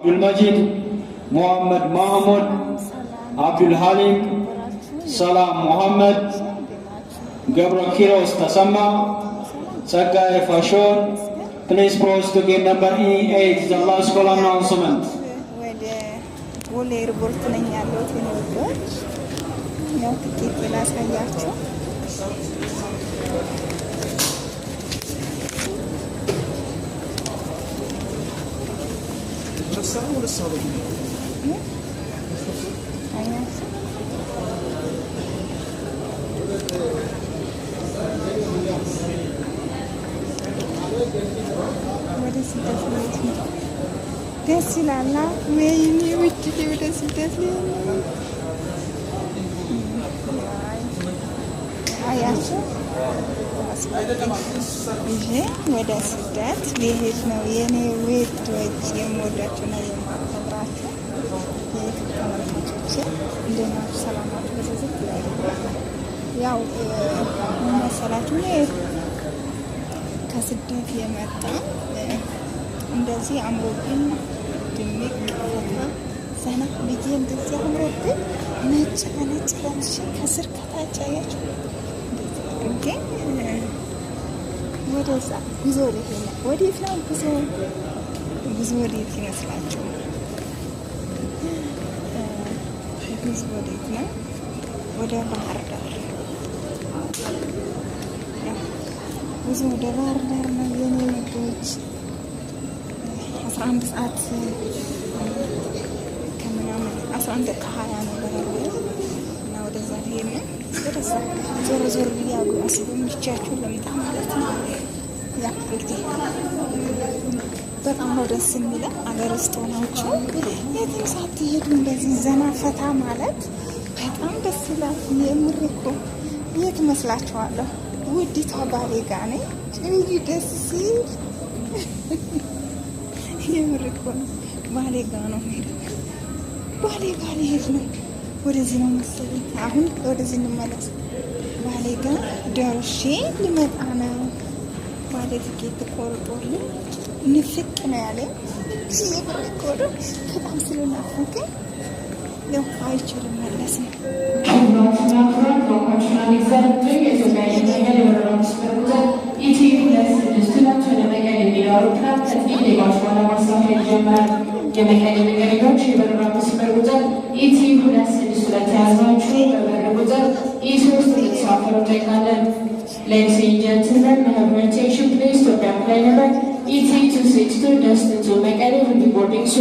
አብዱልመጂድ ሙሐመድ ማህሙድ አብዱልሐሊም ሰላም ሙሐመድ ገብረ ኪሮስ ተሰማ ጸጋዬ ፋሾን Please pause to gate number E8, the last call announcement. ወደ ቦሌ ኤርፖርት ነኝ ያለሁት ወንዶች ያው ትኬት ላሳያችሁ። ደስ ይላል። ወይኔ ውጭ ወደ ስደት አያችሁ ይሄ ወደ ስደት ሊሄድ ነው። የኔ ውዶች የምወዳችሁ ነው የማከብራችሁ ተመልካቾቼ፣ እንደናችሁ ሰላማችሁ በዝዝት ላይ ያው መሰላችሁ ከስደት የመጣ እንደዚህ አምሮብኝ ድምቅ ፈታ ዘና ብዬ እንደዚህ አምሮብኝ ነጭ በነጭ ለብሼ ከስር ከታች አያችሁ ግን ወደዛ ጉዞ ወዴት ነው? ጉዞ ወዴት ይመስላችሁ? ጉዞ ወዴት ነው? ወደ ባህር ዳር። ጉዞ ወደ ባህር ዳር ነው የኔ ልጆች። 11 ሰዓት ከምናምን 11 ከ20 ነበር እና ወደዛ ሄድን። ወደዛ ዞር ዞር ብያሉ አስጎብኝቻችሁ ልምጣ ማለት ነው። ያ እንግዲህ በጣም ነው ደስ የሚለው። አገር ውስጥ ሆናችሁ የትም ሳትሄዱ እንደዚህ ዘና ፈታ ማለት በጣም ደስ ይላል። የምር እኮ የት መስላችኋለሁ? ውዲቷ ባሌ ጋ ነኝ። እንግዲህ ደስ ሲል የምር እኮ ነው። ባሌ ጋ ነው ሄደው ባሌ ጋ ሊሄድ ነው። ወደዚህ ነው መሰለኝ። አሁን ወደዚህ እንመለስ። ባሌ ጋ ደርሼ ልመጣ ነው። ባሌ ትኬት ቆርጦልኝ ንፍቅ ነው ያለኝ። የምር እኮ ነው። በጣም ስለናፈቀኝ ያው አይችልም መለስ ነው። የመቀሌ መንገደኞች የበረራ መስመር ቁጥር ኢቲ 262 ተያዛችሁ በበር ቁጥር E3 እንድትሳፈሩ እንጠይቃለን። Ladies and gentlemen, may I have your attention please to Airplane number ET 262 destined to Mekelle will be boarding soon.